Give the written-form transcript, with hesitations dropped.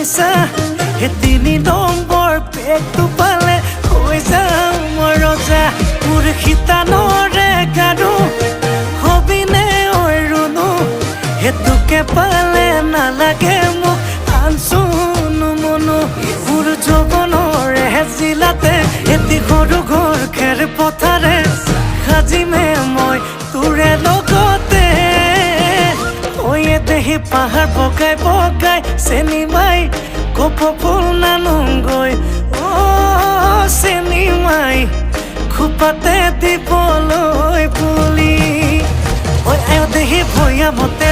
পইচা হে 3 নম্বৰ পেকটো পালে হৈ যাম মই ৰজা মোৰ খিতানৰে গাৰু হবিনে ঐ ৰুনু হেতুকে পালে নালাগে মোক আনচুনো মনো মোৰ যৌৱনৰে জিলাতে এটি সৰু ঘৰ খেৰ পথাৰে সাজিমে মই তোৰে লগতে দেহি পাহাৰ বগাই বগাই চেনি মাই কপ ফুল নানুংগৈ চেনি মাই খোপাতে দিবলৈ পুলি আয় দেহি ভৈয়া মতে